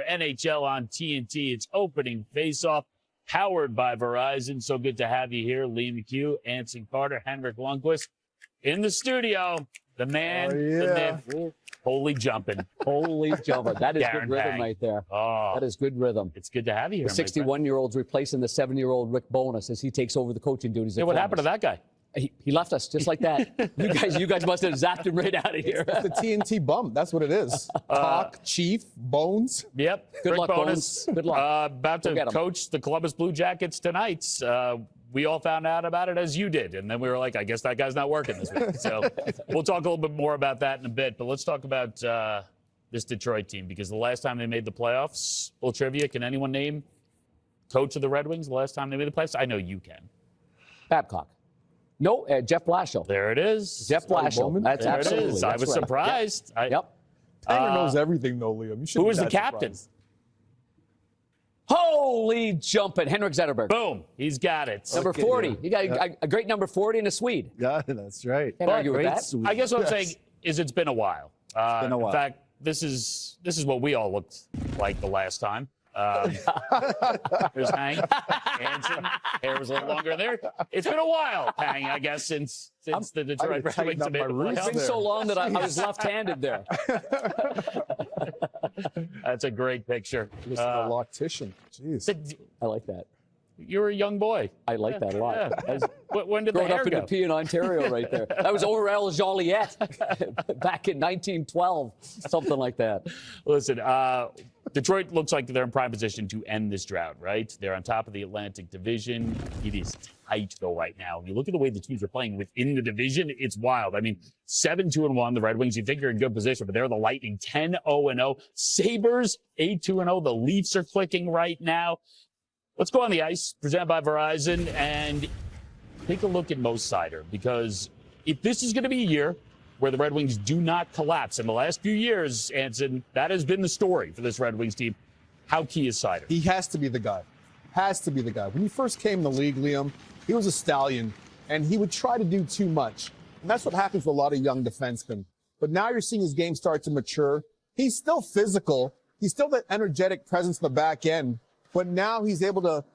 NHL on TNT. It's opening face-off, powered by Verizon. So good to have you here, McHugh, Anson Carter, Henrik Lundqvist. In the studio, the man, the myth, holy jumping. Holy jumping. That is Darren good rhythm Bang. right there. Oh, that is good rhythm. it's good to have you here. The 61-year-old's replacing the 7-year-old Rick Bonus as he takes over the coaching duties. Yeah, what happened to that guy? He left us just like that. you guys must have zapped him right out of here. It's the TNT bump. That's what it is. Talk, Chief, Bones. Yep. Good Rick luck, Bones. Good luck. About to coach the Columbus Blue Jackets tonight. We all found out about it as you did. And then we were like, I guess that guy's not working this week. So we'll talk a little bit more about that in a bit. But let's talk about this Detroit team, because the last time they made the playoffs, little trivia, can anyone name coach of the Red Wings the last time they made the playoffs? I know you can. Babcock. No, Jeff Blashill. There it is. Jeff Blashill. That's there absolutely. it is. That's I was right. surprised. Yep. Tanger knows everything, though, Liam. You should. Who was the captain? Holy jumping. Henrik Zetterberg. Boom. He's got it. Number 40. You got a great number 40 and a Swede. Yeah, that's right. Can't argue with Great that. Swede. I guess what I'm saying is it's been a while. It's been a while. In fact, this is what we all looked like the last time. There's Hank, Anson. Hair was a little longer there. It's been a while, Hank, I guess, since the Detroit Red Wings have made the playoffs. It's been so long that I was left-handed there. That's a great picture. He was a loctician. Jeez. I like that. You're a young boy. I like that a lot. Yeah. When did the Growing hair up in go? the P in Ontario right there. That was Aurel Joliette back in 1912, something like that. Listen, Detroit looks like they're in prime position to end this drought, right? They're on top of the Atlantic Division. It is tight, though, right now. When you look at the way the teams are playing within the division, it's wild. I mean, 7-2-1, the Red Wings, you think you're in good position, but they're the Lightning 10-0-0. Sabres 8-2-0. The Leafs are clicking right now. Let's go on the ice, presented by Verizon, and take a look at Mo Seider, because if this is going to be a year where the Red Wings do not collapse, in the last few years, Anson, that has been the story for this Red Wings team. How key is Seider? He has to be the guy. Has to be the guy. When he first came in the league, Liam, he was a stallion, and he would try to do too much. And that's what happens with a lot of young defensemen. But now you're seeing his game start to mature. He's still physical. He's still that energetic presence in the back end. But now he's able to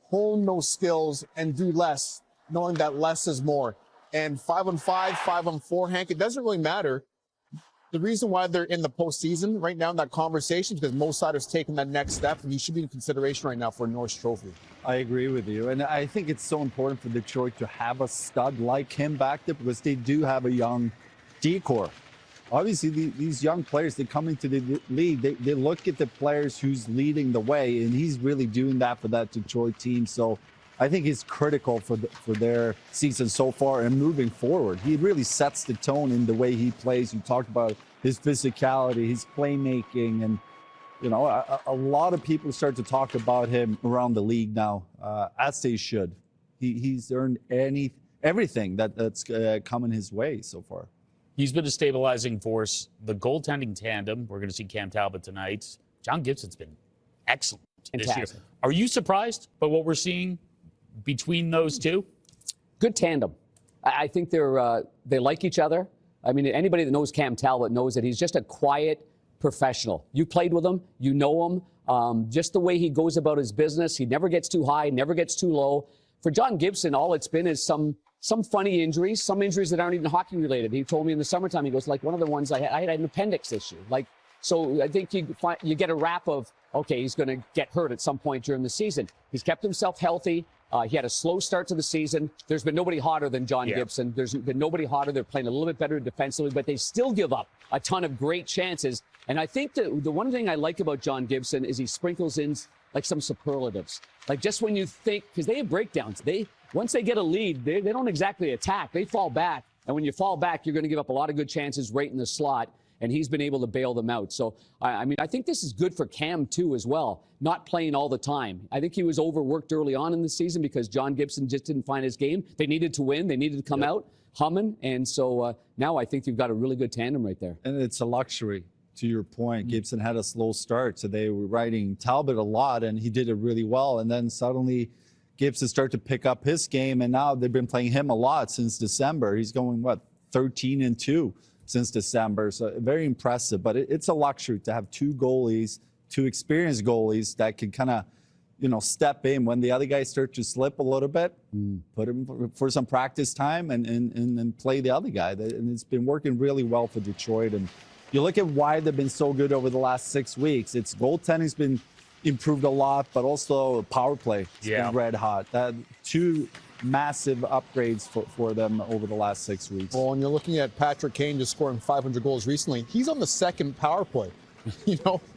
hone those skills and do less, knowing that less is more. And 5-on-5, 5-on-4, Hank, it doesn't really matter. The reason why they're in the postseason right now in that conversation is because Mo Seider's taken that next step, and he should be in consideration right now for a Norris Trophy. I agree with you. And I think it's so important for Detroit to have a stud like him back there, because they do have a young decor. Obviously, these young players, they come into the league, they look at the players who's leading the way, and he's really doing that for that Detroit team. So I think he's critical for their season so far and moving forward. He really sets the tone in the way he plays. You talked about his physicality, his playmaking, and you know, a lot of people start to talk about him around the league now, as they should. He's earned everything that's coming his way so far. He's been a stabilizing force. The goaltending tandem, we're going to see Cam Talbot tonight. John Gibson's been excellent this year. Are you surprised by what we're seeing between those two? Good tandem. I think they like each other. I mean, anybody that knows Cam Talbot knows that he's just a quiet professional. You played with him. You know him. Just the way he goes about his business. He never gets too high, never gets too low. For John Gibson, all it's been is some funny injuries, some injuries that aren't even hockey related. He told me in the summertime, he goes, like one of the ones I had an appendix issue. So I think you get a rap of, okay, he's going to get hurt at some point during the season. He's kept himself healthy. He had a slow start to the season. There's been nobody hotter than John Gibson. There's been nobody hotter. They're playing a little bit better defensively, but they still give up a ton of great chances. And I think the one thing I like about John Gibson is he sprinkles in like some superlatives. Like just when you think, because they have breakdowns. Once they get a lead, they don't exactly attack. They fall back. And when you fall back, you're going to give up a lot of good chances right in the slot. And he's been able to bail them out. So, I mean, I think this is good for Cam, too, as well. Not playing all the time. I think he was overworked early on in the season because John Gibson just didn't find his game. They needed to win. They needed to come out humming. And so now I think you've got a really good tandem right there. And it's a luxury. To your point, Gibson had a slow start. So they were riding Talbot a lot, and he did it really well. And then suddenly Gibson started to pick up his game, and now they've been playing him a lot since December. He's going, 13-2 since December. So very impressive. But it's a luxury to have two goalies two experienced goalies that can kind of, step in when the other guys start to slip a little bit, put him for some practice time and play the other guy. And it's been working really well for Detroit. And you look at why they've been so good over the last 6 weeks. It's goaltending's been improved a lot, but also power play has been red hot. Two massive upgrades for them over the last 6 weeks. Well, when you're looking at Patrick Kane just scoring 500 goals recently, he's on the second power play.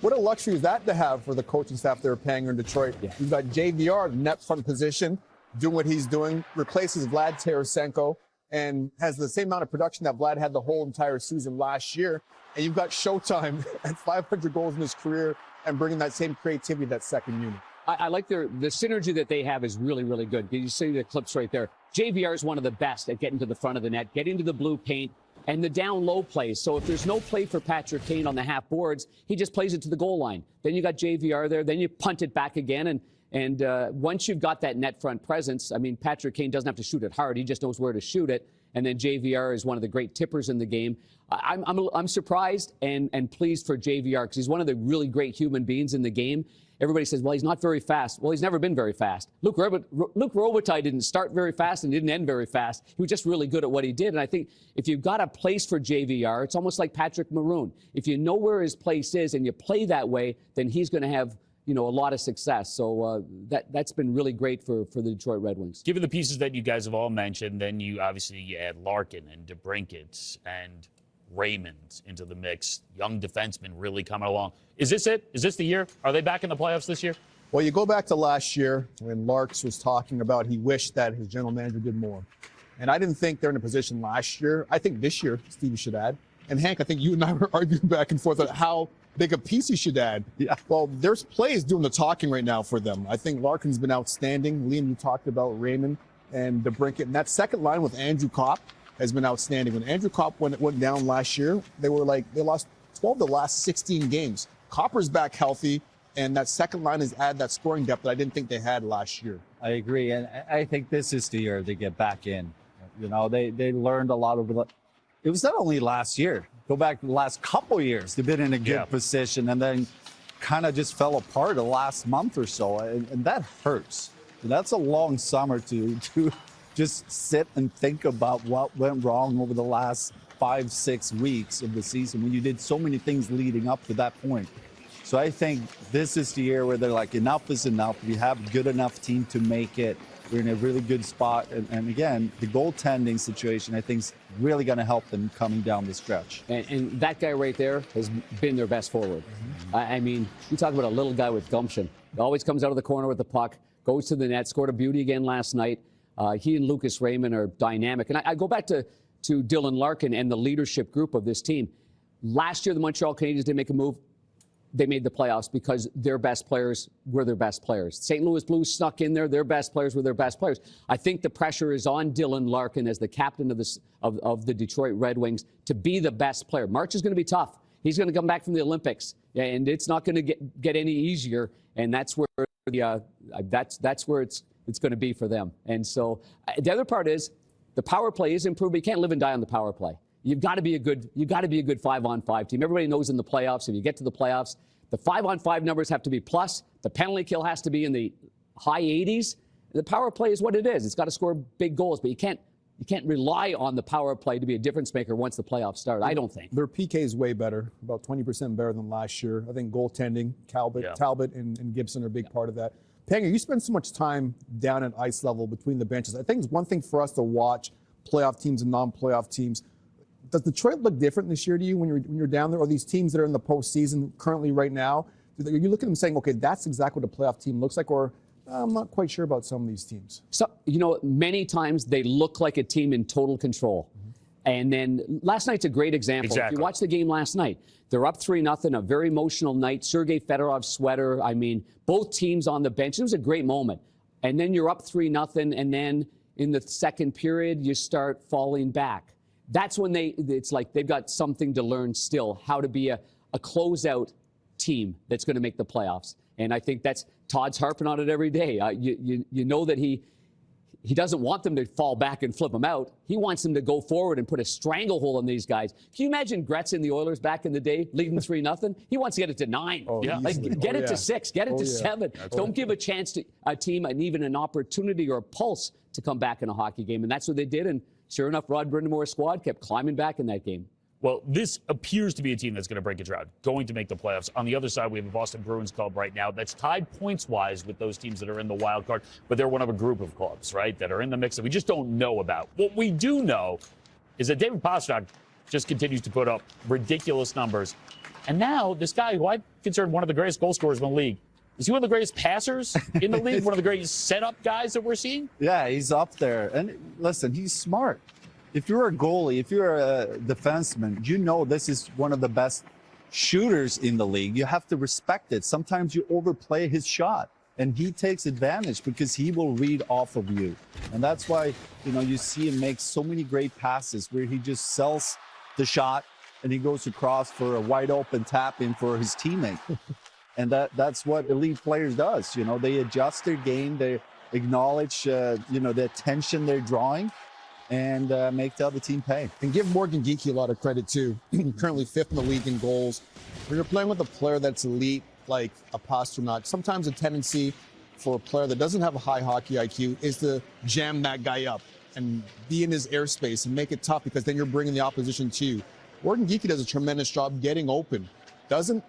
What a luxury is that to have for the coaching staff they're paying in Detroit. Yeah. You've got JVR, net front position, doing what he's doing, replaces Vlad Tarasenko, and has the same amount of production that Vlad had the whole entire season last year. And you've got Showtime at 500 goals in his career and bringing that same creativity to that second unit. I like the synergy that they have is really, really good. You see the clips right there. JVR is one of the best at getting to the front of the net, getting to the blue paint, and the down low plays. So if there's no play for Patrick Kane on the half boards, he just plays it to the goal line. Then you got JVR there. Then you punt it back again. And once you've got that net front presence, I mean, Patrick Kane doesn't have to shoot it hard. He just knows where to shoot it. And then JVR is one of the great tippers in the game. I'm surprised and pleased for JVR because he's one of the really great human beings in the game. Everybody says, well, he's not very fast. Well, he's never been very fast. Luke Robitaille didn't start very fast and didn't end very fast. He was just really good at what he did. And I think if you've got a place for JVR, it's almost like Patrick Maroon. If you know where his place is and you play that way, then he's going to have a lot of success. So that's been really great for the Detroit Red Wings. Given the pieces that you guys have all mentioned, then you add Larkin and DeBrincat and Raymond into the mix. Young defensemen really coming along. Is this it? Is this the year? Are they back in the playoffs this year? Well, you go back to last year when Larks was talking about he wished that his general manager did more. And I didn't think they're in a position last year. I think this year Stevie should add. And Hank, I think you and I were arguing back and forth on how big a piece he should add. Yeah. Well, there's plays doing the talking right now for them. I think Larkin's been outstanding. Liam, you talked about Raymond and DeBrincat. And that second line with Andrew Kopp has been outstanding. When Andrew Kopp went down last year, they lost 12 of the last 16 games. Copper's back healthy, and that second line has added that scoring depth that I didn't think they had last year. I agree, and I think this is the year they get back in. They learned a lot over the. It was not only last year. Go back to the last couple years. They've been in a good position, and then kind of just fell apart the last month or so, and that hurts. That's a long summer to just sit and think about what went wrong over the last 5-6 weeks of the season when you did so many things leading up to that point. So I think this is the year where they're like, enough is enough. We have a good enough team to make it. We're in a really good spot. And again, the goaltending situation, I think, is really going to help them coming down the stretch. And that guy right there has been their best forward. I mean, you talk about a little guy with gumption. He always comes out of the corner with the puck, goes to the net, scored a beauty again last night. He and Lucas Raymond are dynamic. And I go back to Dylan Larkin and the leadership group of this team. Last year, the Montreal Canadiens didn't make a move. They made the playoffs because their best players were their best players. St. Louis Blues snuck in there. Their best players were their best players. I think the pressure is on Dylan Larkin as the captain of the Detroit Red Wings to be the best player. March is going to be tough. He's going to come back from the Olympics, and it's not going to get any easier. And that's where that's where it's going to be for them. And so the other part is the power play is improved, but you can't live and die on the power play. You've got to be a good 5-on-5 team. Everybody knows in the playoffs, if you get to the playoffs, the 5-on-5 numbers have to be plus. The penalty kill has to be in the high 80s. The power play is what it is. It's got to score big goals, but you can't rely on the power play to be a difference maker once the playoffs start. I don't think. Their PK is way better, about 20% better than last year. I think goaltending, Talbot and Gibson are a big part of that. Panger, you spend so much time down at ice level between the benches. I think it's one thing for us to watch playoff teams and non-playoff teams. Does Detroit look different this year to you when you're down there? Or these teams that are in the postseason currently right now, are you looking at them saying, okay, that's exactly what a playoff team looks like? Or I'm not quite sure about some of these teams. So, many times they look like a team in total control. And then last night's a great example. Exactly. If you watch the game last night, they're up 3-0, a very emotional night. Sergei Fedorov's sweater. I mean, both teams on the bench. It was a great moment. And then you're up 3-0, and then in the second period, you start falling back. That's when it's like they've got something to learn still, how to be a closeout team that's going to make the playoffs. And I think Todd's harping on it every day. You know that he doesn't want them to fall back and flip them out. He wants them to go forward and put a stranglehold on these guys. Can you imagine Gretzky and the Oilers back in the day leading 3-0? He wants to get it to 9. Oh, Yeah. Like, get it to 6, get it to 7. Don't give a chance to a team and even an opportunity or a pulse to come back in a hockey game. And that's what they did. And sure enough, Rod Brindamore's squad kept climbing back in that game. Well, this appears to be a team that's going to break a drought, going to make the playoffs. On the other side, we have a Boston Bruins club right now that's tied points-wise with those teams that are in the wild card, but they're one of a group of clubs, right, that are in the mix that we just don't know about. What we do know is that David Pastrnak just continues to put up ridiculous numbers. And now this guy, who I consider one of the greatest goal scorers in the league, is he one of the greatest passers in the league, one of the greatest setup guys that we're seeing? Yeah, he's up there. And listen, he's smart. If you're a goalie, if you're a defenseman, you know this is one of the best shooters in the league. You have to respect it. Sometimes you overplay his shot, and he takes advantage because he will read off of you. And that's why, you see him make so many great passes where he just sells the shot and he goes across for a wide open tap in for his teammate. And that's what elite players does. They adjust their game, they acknowledge, the attention they're drawing, and make the other team pay. And give Morgan Geekie a lot of credit, too. Currently 5th in the league in goals. When you're playing with a player that's elite, like a Pastrnak, sometimes a tendency for a player that doesn't have a high hockey IQ is to jam that guy up and be in his airspace and make it tough, because then you're bringing the opposition to you. Morgan Geekie does a tremendous job getting open. Doesn't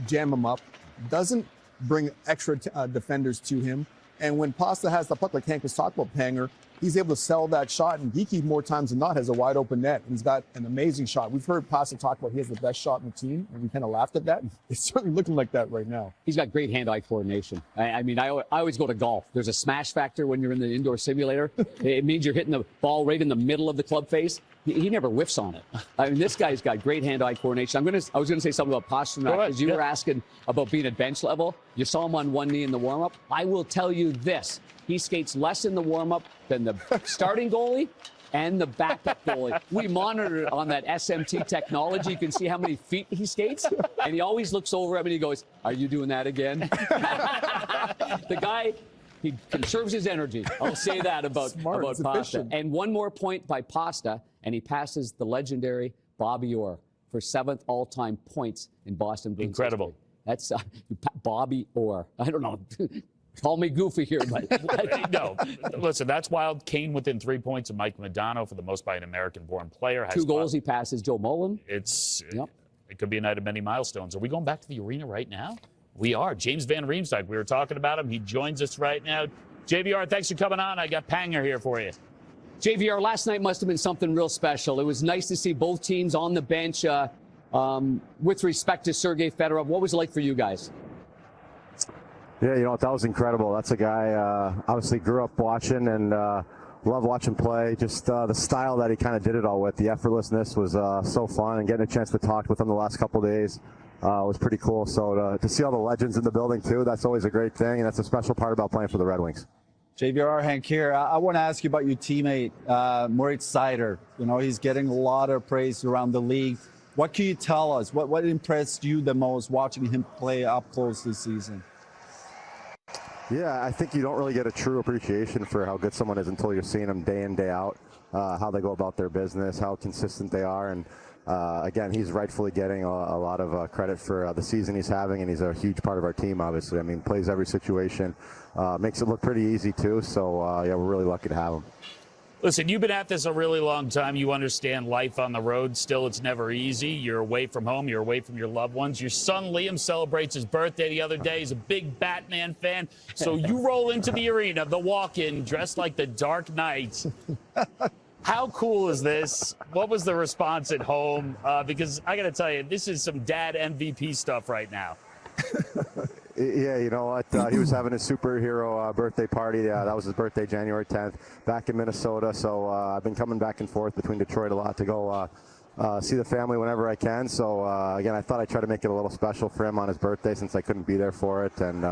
jam him up. Doesn't bring extra defenders to him. And when Pasta has the puck, like Hank was talking about, Panger, he's able to sell that shot, and Geekie more times than not has a wide open net. And he's got an amazing shot. We've heard Pasta talk about he has the best shot in the team, and we kind of laughed at that. It's certainly looking like that right now. He's got great hand-eye coordination. I mean, I always go to golf. There's a smash factor when you're in the indoor simulator. It means you're hitting the ball right in the middle of the club face. He never whiffs on it. I mean, this guy's got great hand-eye coordination. I was going to say something about Pastrnak, because you were asking about being at bench level. You saw him on one knee in the warm-up. I will tell you this. He skates less in the warm-up than the starting goalie and the backup goalie. We monitor it on that SMT technology. You can see how many feet he skates. And he always looks over at me and he goes, "Are you doing that again?" The guy, he conserves his energy. I'll say that about Pasta. Efficient. And one more point by Pasta, and he passes the legendary Bobby Orr for 7th all-time points in Boston Bruins Incredible. history. That's Bobby Orr. I don't know. Call me goofy here, but No, listen, that's wild. Kane within 3 points of Mike Modano for the most by an American-born player. Has 2 goals he passes Joe Mullen. It could be a night of many milestones. Are we going back to the arena right now? We are. James Van Riemsdyk, we were talking about him. He joins us right now. JVR, thanks for coming on. I got Panger here for you. JVR, last night must have been something real special. It was nice to see both teams on the bench with respect to Sergei Fedorov. What was it like for you guys? Yeah, that was incredible. That's a guy obviously grew up watching and love watching play. Just the style that he kind of did it all with, the effortlessness was so fun, and getting a chance to talk with him the last couple of days was pretty cool. So to see all the legends in the building too, that's always a great thing, and that's a special part about playing for the Red Wings. JVR, Hank here. I want to ask you about your teammate, Moritz Seider. He's getting a lot of praise around the league. What can you tell us? What impressed you the most watching him play up close this season? Yeah, I think you don't really get a true appreciation for how good someone is until you're seeing them day in, day out, how they go about their business, how consistent they are. And again, he's rightfully getting a lot of credit for the season he's having, and he's a huge part of our team, obviously. I mean, plays every situation, makes it look pretty easy, too. So, yeah, we're really lucky to have him. Listen, you've been at this a really long time. You understand life on the road. Still, it's never easy. You're away from home. You're away from your loved ones. Your son, Liam, celebrates his birthday the other day. He's a big Batman fan. So you roll into the arena, the walk-in, dressed like the Dark Knight. How cool is this? What was the response at home? Because I got to tell you, this is some dad MVP stuff right now. Yeah, you know what? He was having his superhero birthday party. That was his birthday, January 10th, back in Minnesota. So I've been coming back and forth between Detroit a lot to go see the family whenever I can. So, again, I thought I'd try to make it a little special for him on his birthday since I couldn't be there for it. And,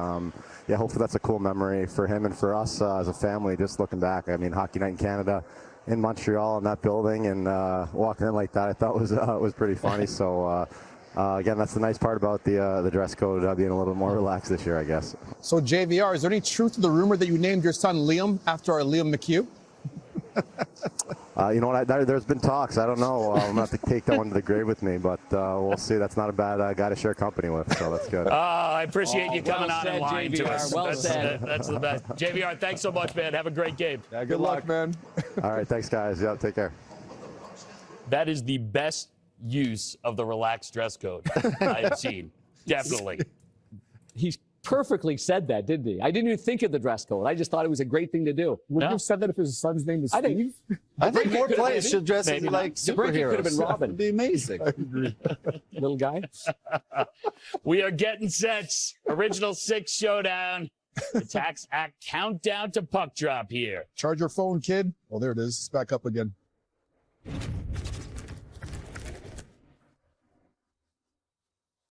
yeah, hopefully that's a cool memory for him and for us as a family, just looking back. I mean, Hockey Night in Canada in Montreal in that building and walking in like that, I thought was pretty funny. So, again, that's the nice part about the dress code being a little more relaxed this year, I guess. So, JVR, is there any truth to the rumor that you named your son Liam after our Liam McHugh? You know what? There's been talks. I don't know. I'm going to have to take that one to the grave with me, but we'll see. That's not a bad guy to share company with, so that's good. I appreciate you coming well on said, and lying to JVR. us. Well that's, said. That's the best. JVR, thanks so much, man. Have a great game. Yeah, Good luck, man. All right, thanks, guys. Yeah, take care. That is the best use of the relaxed dress code I have seen. Definitely. He perfectly said that, didn't he? I didn't even think of the dress code. I just thought it was a great thing to do. Would you No. have said that if his son's name was I Steve? think- I think more could have players been- should dress maybe like The break superheroes. could have been Robin. It'd be amazing. Little guy. We are getting set. Original Six showdown. The Tax Act countdown to puck drop here. Charge your phone, kid. Oh, there it is. It's back up again.